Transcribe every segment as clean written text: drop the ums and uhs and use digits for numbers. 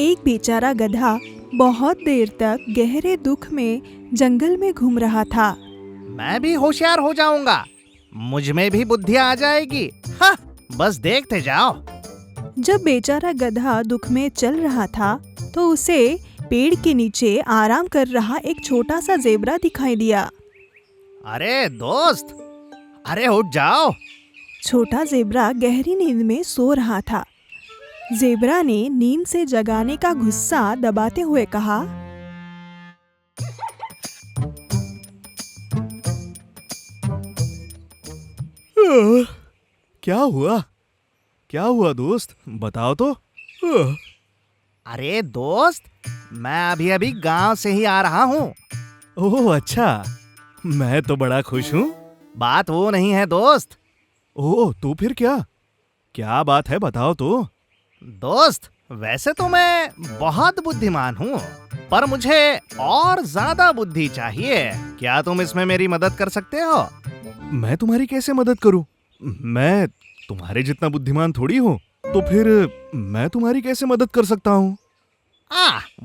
एक बेचारा गधा बहुत देर तक गहरे दुख में जंगल में घूम रहा था। मैं भी होशियार हो जाऊंगा, मुझ में भी बुद्धि आ जाएगी। हाँ, बस देखते जाओ। जब बेचारा गधा दुख में चल रहा था तो उसे पेड़ के नीचे आराम कर रहा एक छोटा सा ज़ेबरा दिखाई दिया। अरे दोस्त, अरे उठ जाओ। छोटा ज़ेबरा गहरी नींद में सो रहा था। ज़ेबरा ने नींद से जगाने का गुस्सा दबाते हुए कहा, क्या हुआ? क्या हुआ दोस्त, बताओ तो। अरे दोस्त, मैं अभी अभी गांव से ही आ रहा हूँ। ओह अच्छा, मैं तो बड़ा खुश हूँ। बात वो नहीं है दोस्त। ओह तो फिर क्या? क्या बात है, बताओ तो। दोस्त, वैसे तो मैं बहुत बुद्धिमान हूँ, पर मुझे और ज्यादा बुद्धि चाहिए। क्या तुम इसमें मेरी मदद कर सकते हो? मैं तुम्हारी कैसे मदद करूँ? मैं तुम्हारे जितना बुद्धिमान थोड़ी हूँ, तो फिर मैं तुम्हारी कैसे मदद कर सकता हूँ?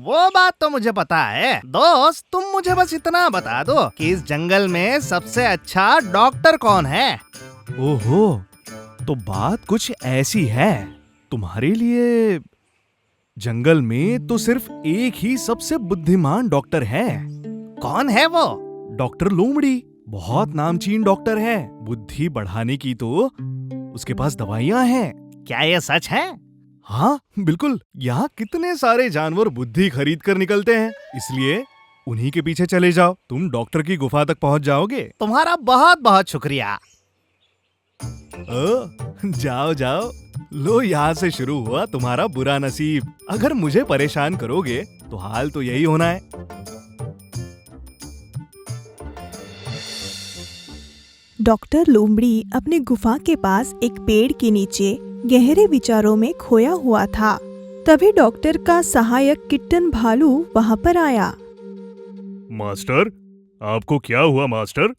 वो बात तो मुझे पता है। दोस्त, तुम मुझे बस इतना बता दो कि इस जंगल में सबसे अच्छा डॉक्टर कौन है? ओहो, तो बात कुछ ऐसी है। तुम्हारे लिए जंगल में तो सिर्फ एक ही सबसे बुद्धिमान डॉक्टर है। कौन है वो? डॉक्टर लोमड़ी। बहुत नामचीन डॉक्टर है। बुद्धि बढ़ाने की तो उसके पास दवाइयाँ हैं। क्या ये सच है? हाँ बिल्कुल, यहाँ कितने सारे जानवर बुद्धि खरीद कर निकलते हैं, इसलिए उन्हीं के पीछे चले जाओ, तुम डॉक्टर की गुफा तक पहुँच जाओगे। तुम्हारा बहुत बहुत शुक्रिया। जाओ जाओ, लो यहाँ से शुरू हुआ तुम्हारा बुरा नसीब। अगर मुझे परेशान करोगे तो हाल तो यही होना है। डॉक्टर लोमड़ी अपनी गुफा के पास एक पेड़ के नीचे गहरे विचारों में खोया हुआ था। तभी डॉक्टर का सहायक किट्टन भालू वहाँ पर आया। मास्टर, आपको क्या हुआ मास्टर?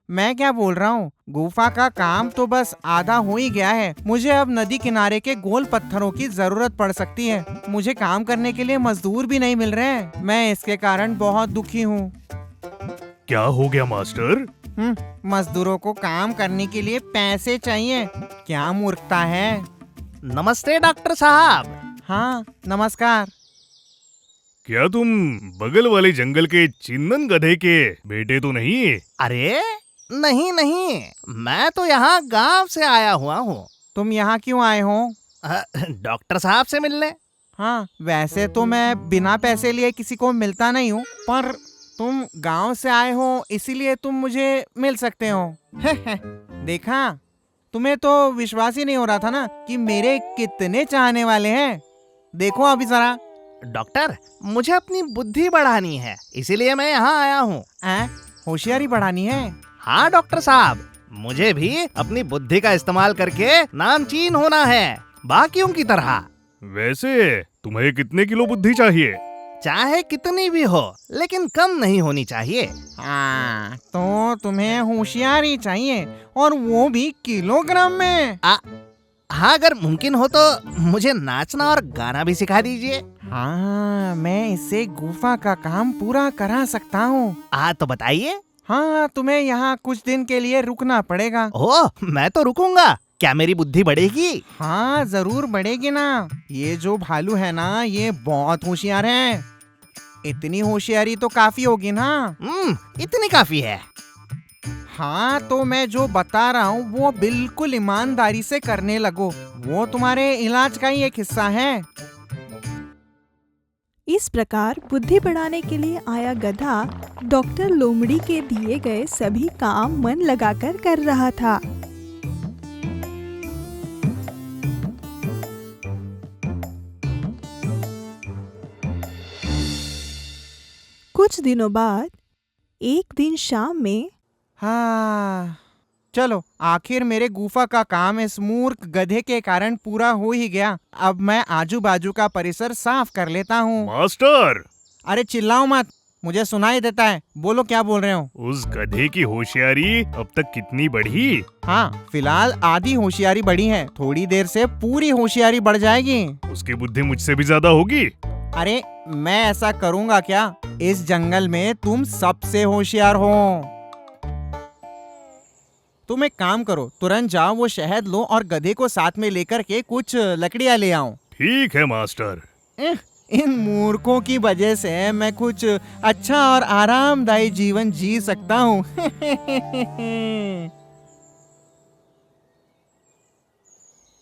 मैं क्या बोल रहा हूँ, गुफा का काम तो बस आधा हो ही गया है। मुझे अब नदी किनारे के गोल पत्थरों की जरूरत पड़ सकती है। मुझे काम करने के लिए मजदूर भी नहीं मिल रहे हैं। मैं इसके कारण बहुत दुखी हूँ। क्या हो गया मास्टर? मजदूरों को काम करने के लिए पैसे चाहिए। क्या मूर्खता है। नमस्ते डॉक्टर साहब। हाँ नमस्कार। क्या तुम बगल वाले जंगल के चिन्नन गधे के बेटे तो नहीं? अरे नहीं नहीं, मैं तो यहाँ गांव से आया हुआ हूँ। तुम यहाँ क्यों आए हो? डॉक्टर साहब से मिलने। हाँ, वैसे तो मैं बिना पैसे लिए किसी को मिलता नहीं हूँ, पर तुम गांव से आए हो इसीलिए तुम मुझे मिल सकते हो। देखा, तुम्हें तो विश्वास ही नहीं हो रहा था ना कि मेरे कितने चाहने वाले हैं। देखो अभी जरा। डॉक्टर, मुझे अपनी बुद्धि बढ़ानी है, इसीलिए मैं यहाँ आया हूँ। होशियारी बढ़ानी है? हाँ डॉक्टर साहब, मुझे भी अपनी बुद्धि का इस्तेमाल करके नामचीन होना है, बाकियों की तरह। वैसे तुम्हें कितने किलो बुद्धि चाहिए? चाहे कितनी भी हो, लेकिन कम नहीं होनी चाहिए। हाँ, तो तुम्हें होशियारी चाहिए, और वो भी किलोग्राम में। हाँ, अगर मुमकिन हो तो मुझे नाचना और गाना भी सिखा दीजिए। हाँ, मैं इससे गुफा का काम पूरा करा सकता हूँ। तो बताइए। हाँ, तुम्हें यहाँ कुछ दिन के लिए रुकना पड़ेगा। ओह, मैं तो रुकूंगा। क्या मेरी बुद्धि बढ़ेगी? हाँ जरूर बढ़ेगी ना। ये जो भालू है ना, ये बहुत होशियार है। इतनी होशियारी तो काफी होगी ना? इतनी काफी है। हाँ, तो मैं जो बता रहा हूँ वो बिल्कुल ईमानदारी से करने लगो। वो तुम्हारे इलाज का ही एक हिस्सा है। इस प्रकार बुद्धि बढ़ाने के लिए आया गधा डॉक्टर लोमड़ी के दिए गए सभी काम मन लगाकर कर रहा था। कुछ दिनों बाद एक दिन शाम में, हाँ चलो, आखिर मेरे गुफा का काम इस मूर्ख गधे के कारण पूरा हो ही गया। अब मैं आजू बाजू का परिसर साफ कर लेता हूँ। मास्टर! अरे चिल्लाओ मत, मुझे सुनाई देता है। बोलो क्या बोल रहे हो? उस गधे की होशियारी अब तक कितनी बढ़ी? हाँ, फिलहाल आधी होशियारी बढ़ी है। थोड़ी देर से पूरी होशियारी बढ़ जाएगी। उसकी बुद्धि मुझसे भी ज्यादा होगी। अरे मैं ऐसा करूँगा क्या? इस जंगल में तुम सबसे होशियार हो। तुम एक काम करो, तुरंत जाओ, वो शहद लो और गधे को साथ में लेकर के कुछ लकड़ियाँ ले आओ। ठीक है मास्टर। इन मूर्खों की वजह से मैं कुछ अच्छा और आरामदायी जीवन जी सकता हूँ।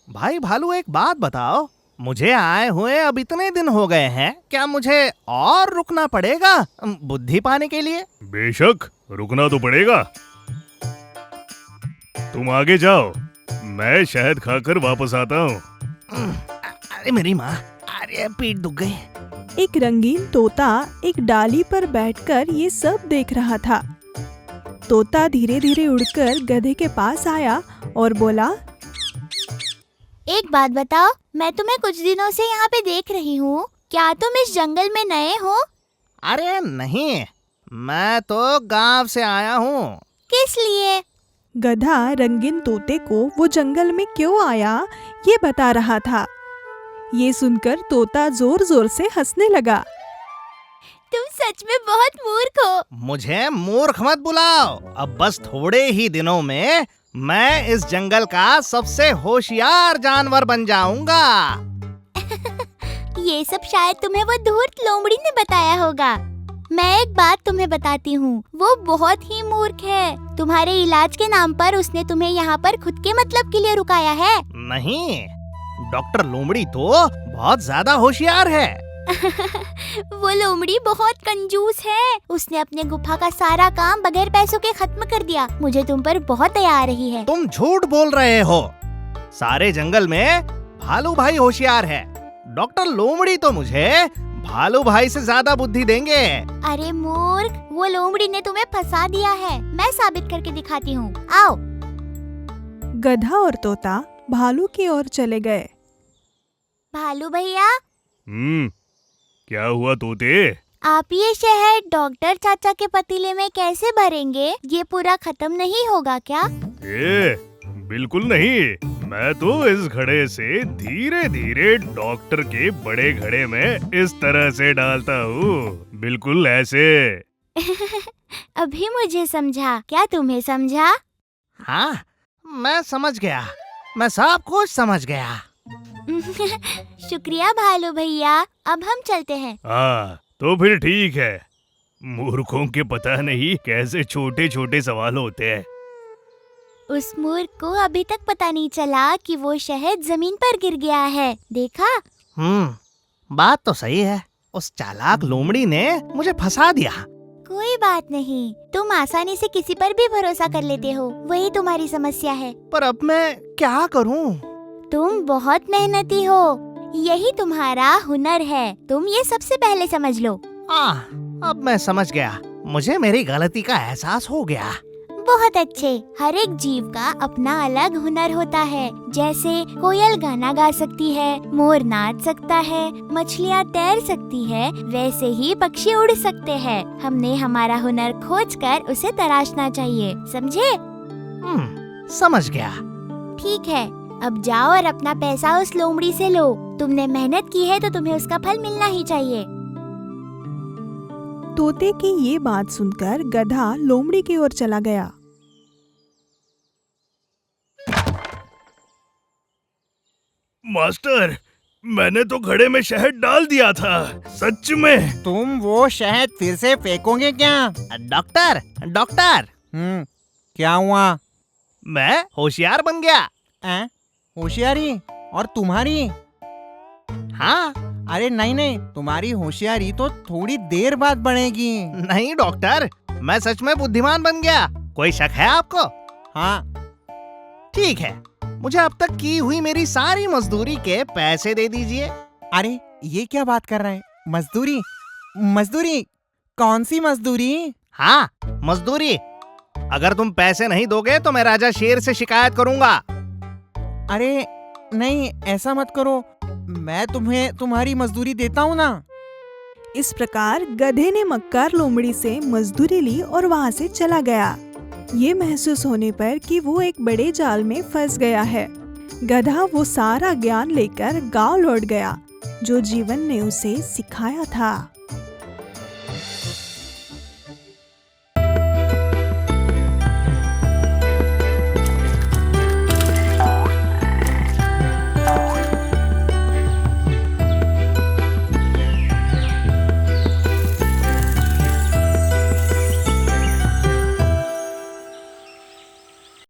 भाई भालू, एक बात बताओ, मुझे आए हुए अब इतने दिन हो गए हैं, क्या मुझे और रुकना पड़ेगा बुद्धि पाने के लिए? बेशक, रुकना तो पड़ेगा। तुम आगे जाओ, मैं शहद खाकर वापस आता हूँ। अरे मेरी माँ, अरे पीठ दुख गई। एक रंगीन तोता एक डाली पर बैठकर ये सब देख रहा था। तोता धीरे धीरे उड़कर गधे के पास आया और बोला, एक बात बताओ, मैं तुम्हें कुछ दिनों से यहाँ पे देख रही हूँ, क्या तुम इस जंगल में नए हो? अरे नहीं, मैं तो गांव से आया हूँ। किस लिए? गधा रंगीन तोते को वो जंगल में क्यों आया ये बता रहा था। ये सुनकर तोता जोर जोर से हंसने लगा। तुम सच में बहुत मूर्ख हो। मुझे मूर्ख मत बुलाओ, अब बस थोड़े ही दिनों में मैं इस जंगल का सबसे होशियार जानवर बन जाऊंगा। ये सब शायद तुम्हें वो धूर्त लोमड़ी ने बताया होगा। मैं एक बात तुम्हें बताती हूँ, वो बहुत ही मूर्ख है। तुम्हारे इलाज के नाम पर उसने तुम्हें यहाँ पर खुद के मतलब के लिए रुकाया है। नहीं, डॉक्टर लोमड़ी तो बहुत ज्यादा होशियार है। वो लोमड़ी बहुत कंजूस है। उसने अपने गुफा का सारा काम बगैर पैसों के खत्म कर दिया। मुझे तुम पर बहुत दया आ रही है। तुम झूठ बोल रहे हो। सारे जंगल में भालू भाई होशियार है। डॉक्टर लोमड़ी तो मुझे भालू भाई से ज्यादा बुद्धि देंगे। अरे मूर्ख, वो लोमड़ी ने तुम्हें फंसा दिया है। मैं साबित करके दिखाती हूँ, आओ। गधा और तोता भालू की ओर चले गए। भालू भैया, क्या हुआ तोते? आप ये शहद डॉक्टर चाचा के पतीले में कैसे भरेंगे? ये पूरा खत्म नहीं होगा क्या? बिल्कुल नहीं, मैं तो इस घड़े से धीरे धीरे डॉक्टर के बड़े घड़े में इस तरह से डालता हूँ, बिल्कुल ऐसे। अभी मुझे समझा, क्या तुम्हें समझा? हाँ, मैं समझ गया, मैं सब कुछ समझ गया। शुक्रिया भालू भैया, अब हम चलते हैं। हाँ, तो फिर ठीक है। मूर्खों के पता नहीं कैसे छोटे छोटे सवाल होते हैं। उस मूर्ख को अभी तक पता नहीं चला कि वो शहद जमीन पर गिर गया है। देखा? बात तो सही है। उस चालाक लोमड़ी ने मुझे फंसा दिया। कोई बात नहीं, तुम आसानी से किसी पर भी भरोसा कर लेते हो, वही तुम्हारी समस्या है। पर अब मैं क्या करूं? तुम बहुत मेहनती हो, यही तुम्हारा हुनर है। तुम ये सबसे पहले समझ लो। अब मैं समझ गया। मुझे मेरी गलती का एहसास हो गया। बहुत अच्छे। हर एक जीव का अपना अलग हुनर होता है। जैसे कोयल गाना गा सकती है, मोर नाच सकता है, मछलियाँ तैर सकती है, वैसे ही पक्षी उड़ सकते हैं। हमने हमारा हुनर खोजकर उसे तराशना चाहिए, समझे? समझ गया। ठीक है, अब जाओ और अपना पैसा उस लोमड़ी से लो। तुमने मेहनत की है तो तुम्हें उसका फल मिलना ही चाहिए। तोते की ये बात सुनकर गधा लोमड़ी की ओर चला गया। मास्टर, मैंने तो घड़े में शहद डाल दिया था, सच में। तुम वो शहद फिर से फेंकोगे क्या? डॉक्टर, डॉक्टर, क्या हुआ? मैं होशियार बन गया। होशियारी? और तुम्हारी? हाँ। अरे नहीं नहीं, तुम्हारी होशियारी तो थोड़ी देर बाद बढ़ेगी। नहीं डॉक्टर, मैं सच में बुद्धिमान बन गया। कोई शक है आपको? हाँ। ठीक है, मुझे अब तक की हुई मेरी सारी मजदूरी के पैसे दे दीजिए। अरे ये क्या बात कर रहे हैं? मजदूरी? मजदूरी? कौन सी मजदूरी? हाँ, मजदूरी। अगर तुम पैसे नहीं दोगे तो मैं राजा शेर से शिकायत करूंगा। अरे नहीं, ऐसा मत करो, मैं तुम्हें तुम्हारी मजदूरी देता हूँ ना। इस प्रकार गधे ने मक्कार लोमड़ी से मजदूरी ली और वहाँ से चला गया। ये महसूस होने पर कि वो एक बड़े जाल में फंस गया है, गधा वो सारा ज्ञान लेकर गांव लौट गया। जो जीवन ने उसे सिखाया था।